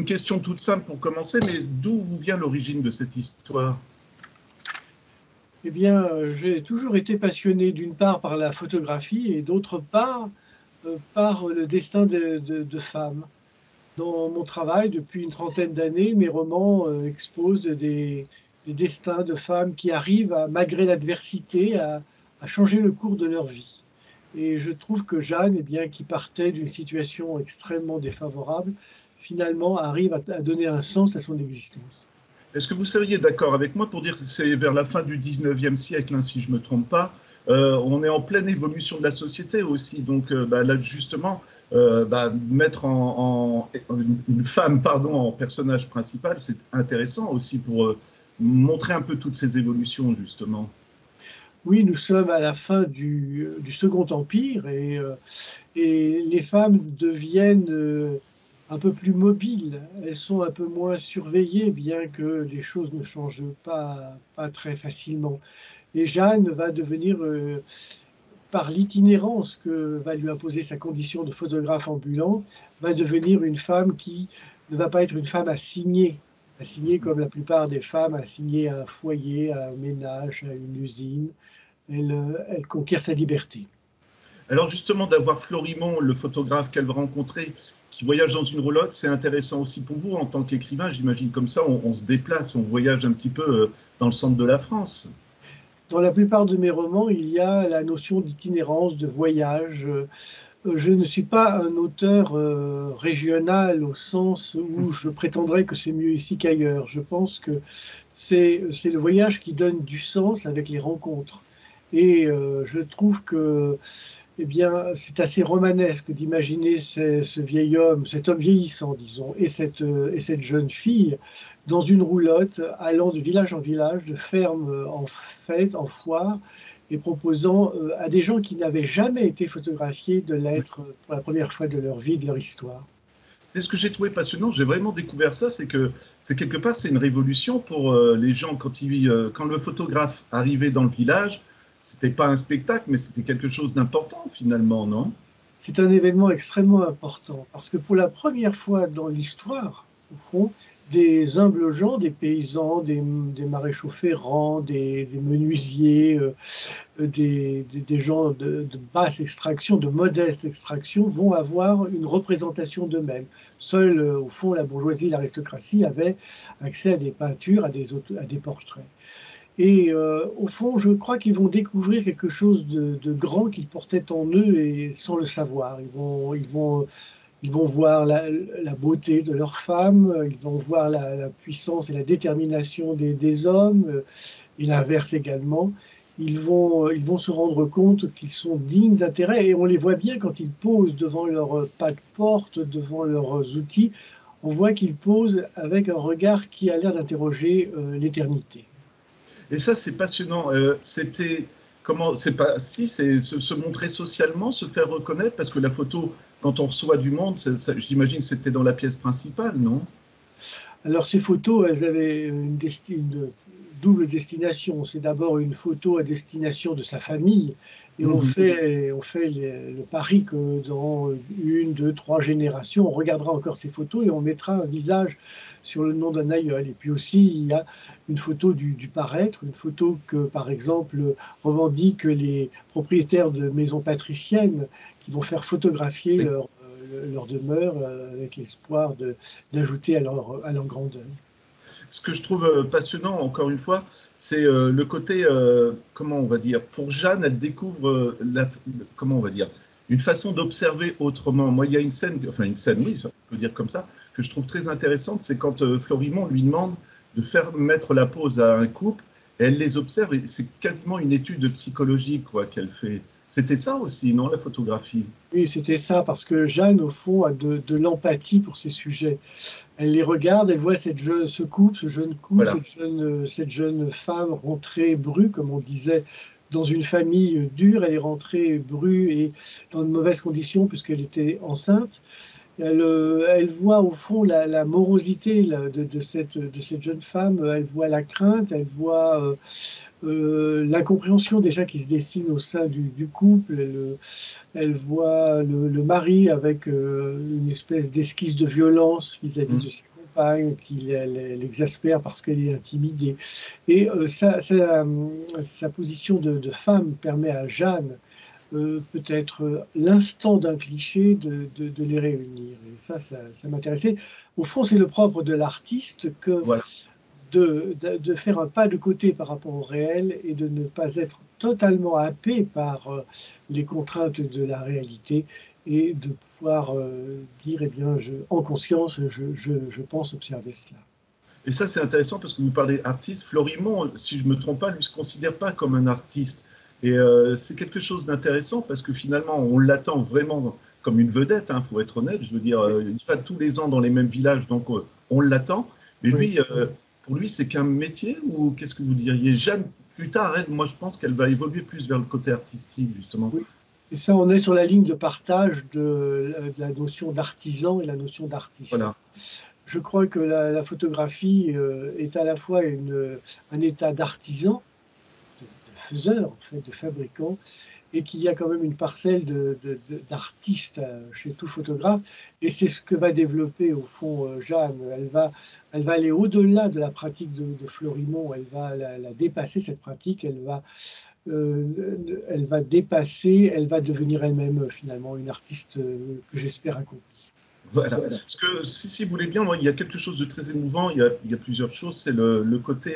une question toute simple pour commencer, mais d'où vous vient l'origine de cette histoire? Eh bien, j'ai toujours été passionné d'une part par la photographie et d'autre part, par le destin de femmes. Dans mon travail, depuis une trentaine d'années, mes romans, exposent des destins de femmes qui arrivent à, malgré l'adversité, à changer le cours de leur vie. Et je trouve que Jeanne, eh bien, qui partait d'une situation extrêmement défavorable, finalement arrive à donner un sens à son existence. Est-ce que vous seriez d'accord avec moi pour dire que c'est vers la fin du 19e siècle, hein, si je ne me trompe pas, on est en pleine évolution de la société aussi, donc là justement, mettre une femme pardon, en personnage principal, c'est intéressant aussi pour montrer un peu toutes ces évolutions justement. Oui, nous sommes à la fin du Second Empire et les femmes deviennent, un peu plus mobiles. Elles sont un peu moins surveillées, bien que les choses ne changent pas très facilement. Et Jeanne va devenir, par l'itinérance que va lui imposer sa condition de photographe ambulant, va devenir une femme qui ne va pas être une femme assignée comme la plupart des femmes, assignée à un foyer, à un ménage, à une usine. Elle conquiert sa liberté. Alors justement, d'avoir Florimond, le photographe qu'elle va rencontrer, qui voyage dans une roulotte, c'est intéressant aussi pour vous en tant qu'écrivain. J'imagine comme ça, on se déplace, on voyage un petit peu dans le centre de la France. Dans la plupart de mes romans, il y a la notion d'itinérance, de voyage. Je ne suis pas un auteur régional au sens où je prétendrais que c'est mieux ici qu'ailleurs. Je pense que c'est le voyage qui donne du sens avec les rencontres. Et je trouve que eh bien, c'est assez romanesque d'imaginer ce vieil homme, cet homme vieillissant, disons, et cette jeune fille dans une roulotte, allant de village en village, de ferme en fête, en foire, et proposant à des gens qui n'avaient jamais été photographiés de l'être pour la première fois de leur vie, de leur histoire. C'est ce que j'ai trouvé passionnant. J'ai vraiment découvert ça, c'est que c'est quelque part c'est une révolution pour les gens quand le photographe arrivait dans le village, c'était pas un spectacle, mais c'était quelque chose d'important finalement, non? C'est un événement extrêmement important parce que pour la première fois dans l'histoire, au fond, des humbles gens, des paysans, des maréchaux ferrants, des menuisiers, des gens de basse extraction, de modeste extraction, vont avoir une représentation d'eux-mêmes. Seule, au fond, la bourgeoisie, l'aristocratie avaient accès à des peintures, à des portraits. Et au fond, je crois qu'ils vont découvrir quelque chose de grand qu'ils portaient en eux et sans le savoir. Ils vont voir la beauté de leurs femmes, ils vont voir la puissance et la détermination des hommes, et l'inverse également. Ils vont se rendre compte qu'ils sont dignes d'intérêt et on les voit bien quand ils posent devant leur pas de porte, devant leurs outils. On voit qu'ils posent avec un regard qui a l'air d'interroger l'éternité. Et ça, c'est passionnant. C'était comment, c'est pas si, c'est se montrer socialement, se faire reconnaître, parce que la photo, quand on reçoit du monde, j'imagine que c'était dans la pièce principale, non? Alors ces photos, elles avaient une double destination. C'est d'abord une photo à destination de sa famille et Mhm. on fait le pari que dans une, deux, trois générations, on regardera encore ces photos et on mettra un visage sur le nom d'un aïeul. Et puis aussi, il y a une photo du paraître, une photo que, par exemple, revendiquent les propriétaires de maisons patriciennes qui vont faire photographier Oui. leur demeure avec l'espoir d'ajouter à leur grandeur. Ce que je trouve passionnant, encore une fois, c'est le côté, comment on va dire, pour Jeanne, elle découvre, comment on va dire, une façon d'observer autrement. Moi, il y a une scène, enfin une scène, oui, ça, on peut dire comme ça, que je trouve très intéressante, c'est quand Florimond lui demande de faire mettre la pause à un couple, et elle les observe, et c'est quasiment une étude psychologique quoi, qu'elle fait. C'était ça aussi, non, la photographie? Oui, c'était ça, parce que Jeanne, au fond, a de l'empathie pour ces sujets. Elle les regarde, elle voit ce couple, ce jeune couple, Voilà. cette jeune femme rentrée brue, comme on disait, dans une famille dure. Elle est rentrée brue et dans de mauvaises conditions puisqu'elle était enceinte. Elle voit au fond la morosité là, de cette jeune femme, elle voit la crainte, elle voit l'incompréhension déjà qui se dessine au sein du couple, elle voit le mari avec une espèce d'esquisse de violence vis-à-vis Mm. de sa l'accompagne, qui l'exaspère parce qu'elle est intimidée. Et sa position de femme permet à Jeanne, peut-être l'instant d'un cliché, de les réunir. Et ça m'intéressait. Au fond, c'est le propre de l'artiste que Voilà. de faire un pas de côté par rapport au réel et de ne pas être totalement happé par les contraintes de la réalité et de pouvoir dire, eh bien, en conscience, je pense observer cela. Et ça, c'est intéressant parce que vous parlez artiste. Florimond, si je ne me trompe pas, lui ne se considère pas comme un artiste. Et c'est quelque chose d'intéressant parce que finalement, on l'attend vraiment comme une vedette, il faut être honnête. Je veux dire, Oui, il va tous les ans dans les mêmes villages, donc on l'attend. Mais oui. lui, pour lui, c'est qu'un métier ou qu'est-ce que vous diriez? Jeanne, plus tard, elle, moi, je pense qu'elle va évoluer plus vers le côté artistique, justement. Oui, c'est ça, on est sur la ligne de partage de la notion d'artisan et la notion d'artiste. Voilà. Je crois que la photographie est à la fois un état d'artisan, de faiseur, en fait, de fabricant, et qu'il y a quand même une parcelle d'artiste chez tout photographe. Et c'est ce que va développer au fond Jeanne. Elle va aller au-delà de la pratique de Florimond, elle va la dépasser, cette pratique, elle va dépasser, elle va devenir elle-même finalement une artiste que j'espère accomplie. Voilà. Voilà. Parce que si vous voulez bien, moi, il y a quelque chose de très émouvant. Il y a plusieurs choses. C'est le côté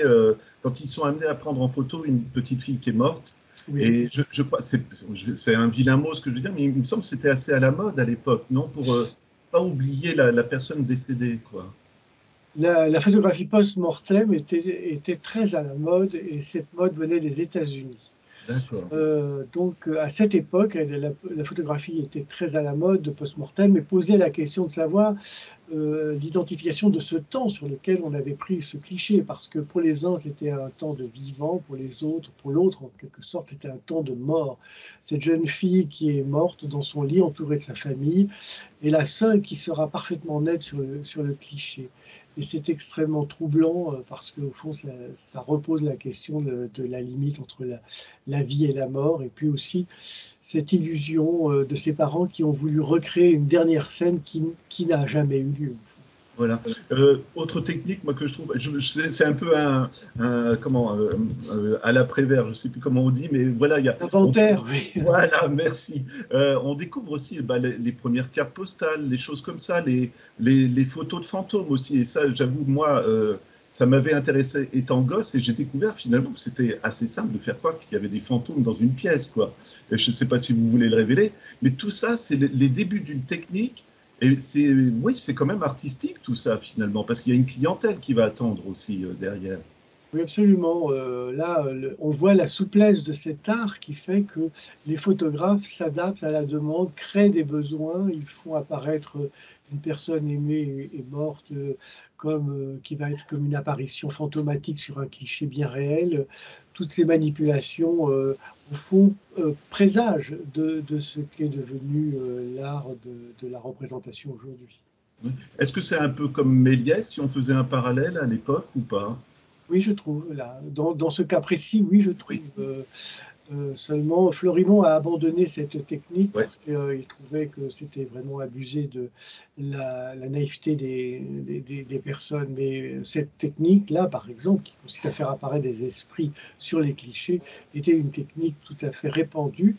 quand ils sont amenés à prendre en photo une petite fille qui est morte. Oui. Et je crois, c'est un vilain mot ce que je veux dire, mais il me semble que c'était assez à la mode à l'époque, non? Pour pas oublier la personne décédée, quoi. La photographie post-mortem était très à la mode et cette mode venait des États-Unis. D'accord. Donc, à cette époque, la photographie était très à la mode de post-mortem, mais posait la question de savoir l'identification de ce temps sur lequel on avait pris ce cliché, parce que pour les uns, c'était un temps de vivant, pour les autres, pour l'autre, en quelque sorte, c'était un temps de mort. Cette jeune fille qui est morte dans son lit, entourée de sa famille, est la seule qui sera parfaitement nette sur le cliché. Et c'est extrêmement troublant parce qu'au fond, ça repose la question de la limite entre la vie et la mort, et puis aussi cette illusion de ces parents qui ont voulu recréer une dernière scène qui n'a jamais eu lieu. Voilà. Autre technique, moi que je trouve, c'est un peu comment à l'après-vert, je ne sais plus comment on dit, mais voilà, L'inventaire, oui. voilà, merci. On découvre aussi bah, les premières cartes postales, les choses comme ça, les photos de fantômes aussi. Et ça, j'avoue, moi, ça m'avait intéressé étant gosse et j'ai découvert finalement que c'était assez simple de faire croire qu'il y avait des fantômes dans une pièce, quoi. Et je ne sais pas si vous voulez le révéler, mais tout ça, c'est les débuts d'une technique. Et oui, c'est quand même artistique tout ça finalement, parce qu'il y a une clientèle qui va attendre aussi derrière. Oui, absolument. Là, on voit la souplesse de cet art qui fait que les photographes s'adaptent à la demande, créent des besoins, ils font apparaître une personne aimée et morte qui va être comme une apparition fantomatique sur un cliché bien réel. Toutes ces manipulations, au fond, présagent de ce qu'est devenu l'art de la représentation aujourd'hui. Oui. Est-ce que c'est un peu comme Méliès si on faisait un parallèle à l'époque ou pas? Oui, je trouve, là, dans ce cas précis, oui, je trouve. Oui, Seulement, Florimond a abandonné cette technique ouais. parce qu'il trouvait que c'était vraiment abusé de la naïveté des personnes. Mais cette technique-là, par exemple, qui consiste à faire apparaître des esprits sur les clichés, était une technique tout à fait répandue.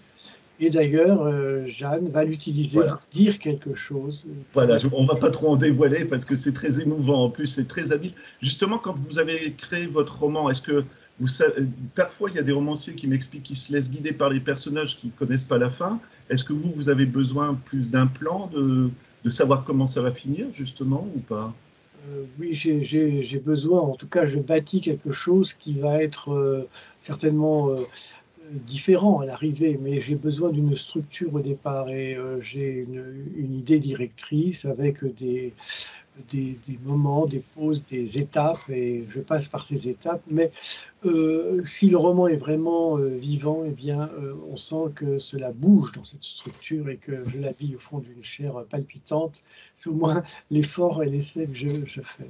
Et d'ailleurs, Jeanne va l'utiliser Voilà. pour dire quelque chose. Voilà, on ne va pas trop en dévoiler parce que c'est très émouvant. En plus, c'est très habile. Justement, quand vous avez créé votre roman, est-ce que vous savez, parfois il y a des romanciers qui m'expliquent qu'ils se laissent guider par les personnages qui ne connaissent pas la fin. Est-ce que vous avez besoin plus d'un plan, de savoir comment ça va finir, justement, ou pas? Oui, j'ai besoin, en tout cas, je bâtis quelque chose qui va être certainement différent à l'arrivée, mais j'ai besoin d'une structure au départ et j'ai une idée directrice avec des moments, des pauses, des étapes et je passe par ces étapes. Mais si le roman est vraiment vivant, eh bien, on sent que cela bouge dans cette structure et que je l'habille au fond d'une chair palpitante. C'est au moins l'effort et l'essai que je fais.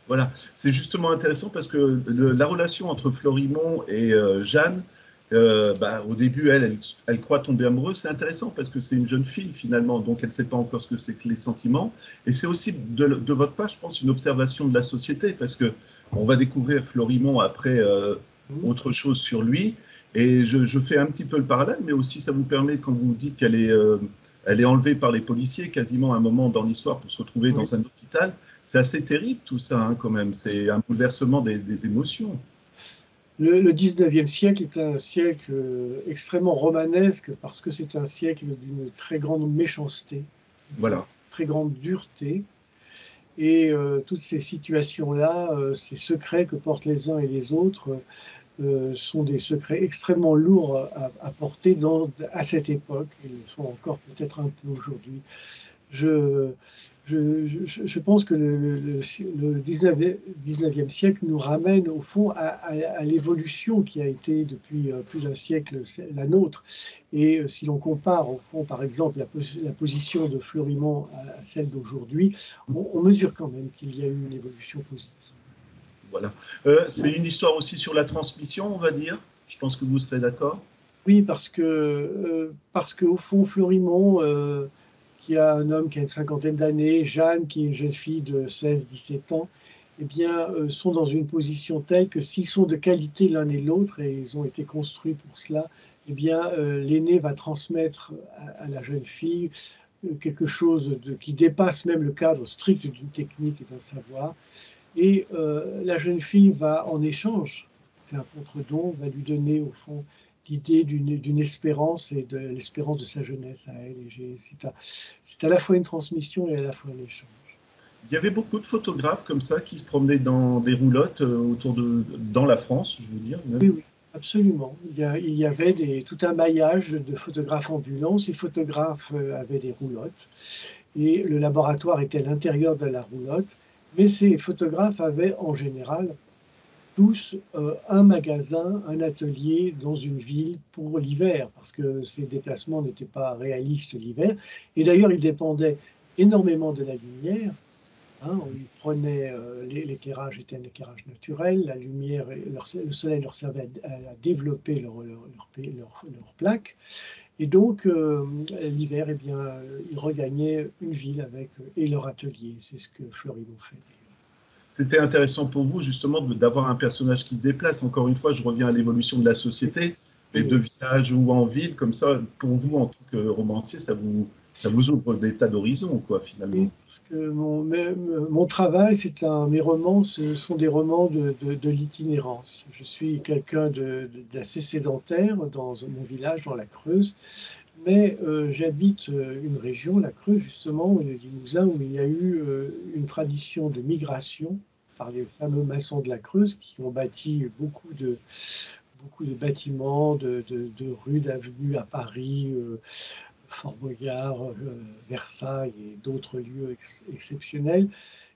Voilà, c'est justement intéressant parce que la relation entre Florimond et Jeanne, Au début, elle croit tomber amoureuse. C'est intéressant parce que c'est une jeune fille finalement, donc elle ne sait pas encore ce que c'est que les sentiments. Et c'est aussi de votre part, je pense, une observation de la société parce que on va découvrir Florimond après autre chose sur lui. Et je fais un petit peu le parallèle, mais aussi ça vous permet, quand vous dites elle est enlevée par les policiers quasiment à un moment dans l'histoire pour se retrouver Oui. dans un hôpital. C'est assez terrible tout ça, hein, quand même. C'est un bouleversement des émotions. Le 19e siècle est un siècle extrêmement romanesque parce que c'est un siècle d'une très grande méchanceté, d'une Voilà. très grande dureté. Et toutes ces situations-là, ces secrets que portent les uns et les autres, sont des secrets extrêmement lourds à porter à cette époque, et le sont encore peut-être un peu aujourd'hui. Je, je pense que le 19e siècle nous ramène au fond à l'évolution qui a été depuis plus d'un siècle la nôtre. Et si l'on compare au fond, par exemple, la position de Florimond à celle d'aujourd'hui, on mesure quand même qu'il y a eu une évolution positive. Voilà. C'est une histoire aussi sur la transmission, on va dire. Je pense que vous serez d'accord. Oui, parce qu'au fond, Florimond, qui a un homme qui a une cinquantaine d'années, Jeanne, qui est une jeune fille de 16-17 ans, eh bien, sont dans une position telle que s'ils sont de qualité l'un et l'autre, et ils ont été construits pour cela, eh bien, l'aîné va transmettre à la jeune fille quelque chose qui dépasse même le cadre strict d'une technique et d'un savoir. Et la jeune fille va, en échange, c'est un contre-don, va lui donner au fond l'idée d'une espérance et de l'espérance de sa jeunesse à elle. C'est à la fois une transmission et à la fois un échange. Il y avait beaucoup de photographes comme ça qui se promenaient dans des roulottes dans la France, je veux dire. Même. Oui, oui, absolument. Il y avait tout un maillage de photographes ambulants. Ces photographes avaient des roulottes et le laboratoire était à l'intérieur de la roulotte. Mais ces photographes avaient en général tous un magasin, un atelier dans une ville pour l'hiver, parce que ces déplacements n'étaient pas réalistes l'hiver. Et d'ailleurs, ils dépendaient énormément de la lumière. Hein, ils prenaient, l'éclairage était un éclairage naturel, la lumière, le soleil leur servait à développer leur plaque. Et donc, l'hiver, eh bien, ils regagnaient une ville avec et leur atelier. C'est ce que Florimond fait. C'était intéressant pour vous justement d'avoir un personnage qui se déplace. Encore une fois, je reviens à l'évolution de la société, mais de Oui. village ou en ville, comme ça, pour vous en tant que romancier, ça vous ouvre des tas d'horizons, quoi, finalement. Oui, parce que mon travail, mes romans, ce sont des romans de l'itinérance. Je suis quelqu'un d'assez sédentaire dans mon village, dans la Creuse, mais j'habite une région, la Creuse, justement, le Limousin, où il y a eu une tradition de migration par les fameux maçons de la Creuse qui ont bâti beaucoup de bâtiments, de rues, d'avenues à Paris, Fort Boyard, Versailles et d'autres lieux exceptionnels,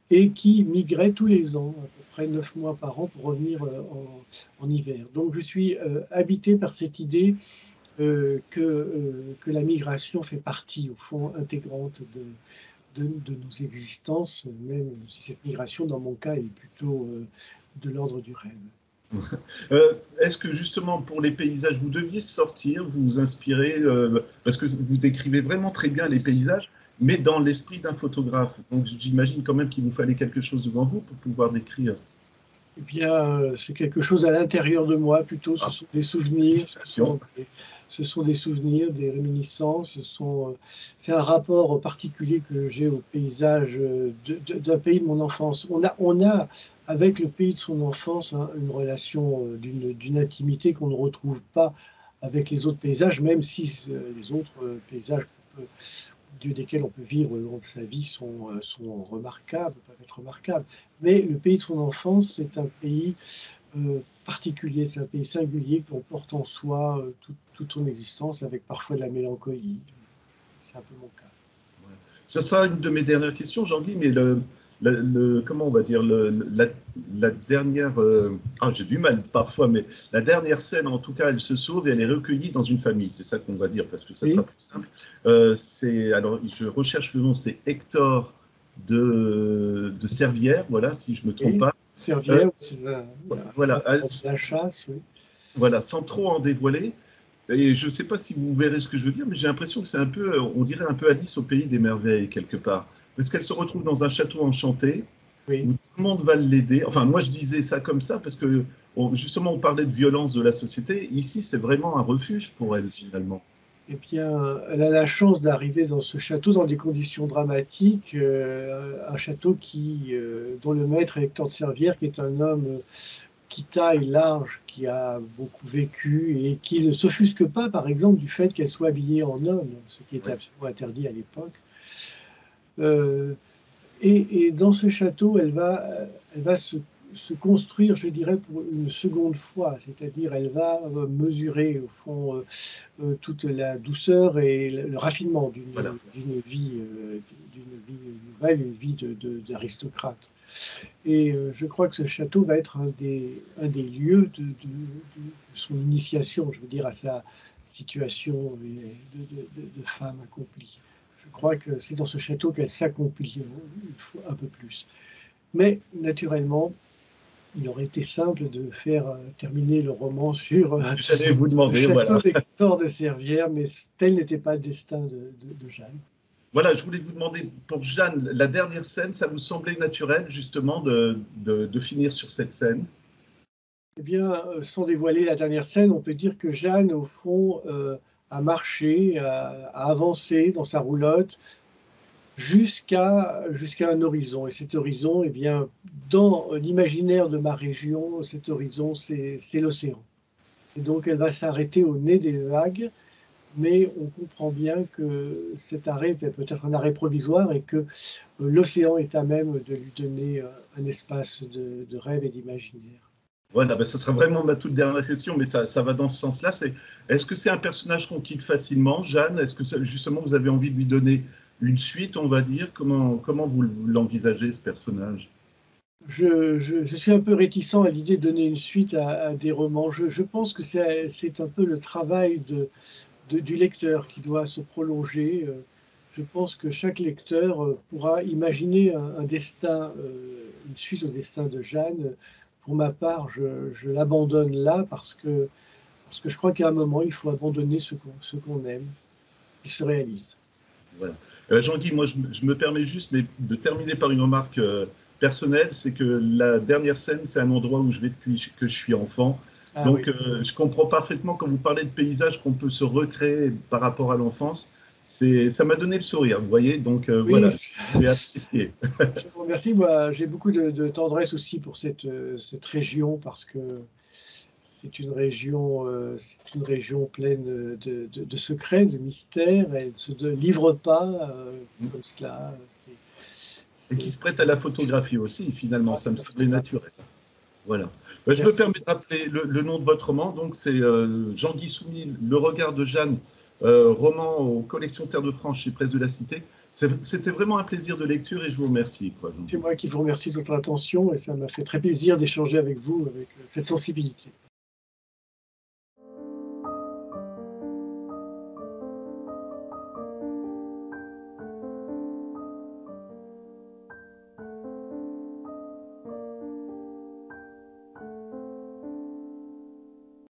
et qui migraient tous les ans, à peu près 9 mois par an, pour revenir en hiver. Donc je suis habité par cette idée que la migration fait partie, au fond, intégrante de nos existences, même si cette migration, dans mon cas, est plutôt de l'ordre du rêve. Est-ce que justement pour les paysages, vous deviez sortir, vous inspirer, parce que vous décrivez vraiment très bien les paysages, mais dans l'esprit d'un photographe. Donc j'imagine quand même qu'il vous fallait quelque chose devant vous pour pouvoir décrire. Eh bien, c'est quelque chose à l'intérieur de moi plutôt. Ce Ah, sont des souvenirs, félicitations. ce sont des souvenirs, des réminiscences. C'est un rapport particulier que j'ai au paysage d'un pays de mon enfance. On a avec le pays de son enfance hein, une relation d'une intimité qu'on ne retrouve pas avec les autres paysages, même si les autres paysages au lieu desquels on peut vivre le long de sa vie sont remarquables, peuvent être remarquables. Mais le pays de son enfance, c'est un pays particulier, c'est un pays singulier qu'on porte en soi toute son existence, avec parfois de la mélancolie. C'est un peu mon cas. Ça sera une de mes dernières questions, Jean-Guy, mais comment on va dire, la dernière, j'ai du mal parfois, mais la dernière scène, en tout cas, elle se sauve et elle est recueillie dans une famille. C'est ça qu'on va dire, parce que ça sera Oui, plus simple. Alors, je recherche le nom, c'est Hector de Servières, voilà, si je ne me trompe oui. pas. Euh, Servière, c'est voilà, la chasse, oui. voilà, sans trop en dévoiler. Et je ne sais pas si vous verrez ce que je veux dire, mais j'ai l'impression que c'est un peu, on dirait un peu Alice au pays des merveilles, quelque part. Parce qu'elle se retrouve dans un château enchanté, Oui. où tout le monde va l'aider. Enfin, moi, je disais ça comme ça, parce que justement, on parlait de violence de la société. Ici, c'est vraiment un refuge pour elle, finalement. Eh bien, elle a la chance d'arriver dans ce château dans des conditions dramatiques, un château dont le maître est Hector de Servières, qui est un homme qui taille large, qui a beaucoup vécu et qui ne s'offusque pas, par exemple, du fait qu'elle soit habillée en homme, ce qui était Oui, absolument interdit à l'époque. Euh, et dans ce château, elle va se construire, je dirais, pour une seconde fois, c'est-à-dire elle va mesurer, au fond, toute la douceur et le raffinement voilà. d'une vie nouvelle, une vie d'aristocrate. Et je crois que ce château va être un des lieux de son initiation, je veux dire, à sa situation de femme accomplie. Je crois que c'est dans ce château qu'elle s'accomplit une fois un peu plus. Mais naturellement, il aurait été simple de faire terminer le roman sur J'allais vous le demander, château voilà. d'Hector de Servières, mais tel n'était pas le destin de Jeanne. Voilà, je voulais vous demander, pour Jeanne, la dernière scène, ça vous semblait naturel, justement, de finir sur cette scène? Eh bien, sans dévoiler la dernière scène, on peut dire que Jeanne, au fond, a marché, a avancé dans sa roulotte jusqu'à un horizon. Et cet horizon, eh bien, dans l'imaginaire de ma région, cet horizon, c'est l'océan. Et donc, elle va s'arrêter au nez des vagues, mais on comprend bien que cet arrêt était peut-être un arrêt provisoire et que l'océan est à même de lui donner un espace de rêve et d'imaginaire. Voilà, ben, ça sera vraiment ma toute dernière question, mais ça va dans ce sens-là. Est-ce que c'est un personnage qu'on quitte facilement, Jeanne? Est-ce que justement vous avez envie de lui donner une suite, on va dire? Comment vous l'envisagez, ce personnage? Je suis un peu réticent à l'idée de donner une suite à des romans. Je pense que c'est un peu le travail du lecteur qui doit se prolonger. Je pense que chaque lecteur pourra imaginer un destin, une suite au destin de Jeanne. Pour ma part, je l'abandonne là parce que je crois qu'à un moment, il faut abandonner ce qu'on aime, qui se réalise. Voilà. Jean-Guy, moi je me permets juste de terminer par une remarque personnelle, c'est que la dernière scène, c'est un endroit où je vais depuis que je suis enfant. Ah Donc oui, je comprends parfaitement quand vous parlez de paysages qu'on peut se recréer par rapport à l'enfance. Ça m'a donné le sourire, vous voyez, donc voilà, oui, j'ai apprécié. je vous remercie. Moi, j'ai beaucoup de tendresse aussi pour cette région parce que c'est une région pleine de secrets, de mystères. Elle ne livre pas comme cela. Et qui C'est se prête à la photographie aussi, finalement, ça grâce à me la semblait photographie. naturel. Voilà. Ben, je me Merci. permets de rappeler le nom de votre roman, donc c'est Jean-Guy Soumy, Le regard de Jeanne, roman aux collections Terre de France chez Presse de la Cité. C'était vraiment un plaisir de lecture et je vous remercie, quoi, C'est Jean-Guy. moi qui vous remercie de votre attention et ça m'a fait très plaisir d'échanger avec vous avec cette sensibilité.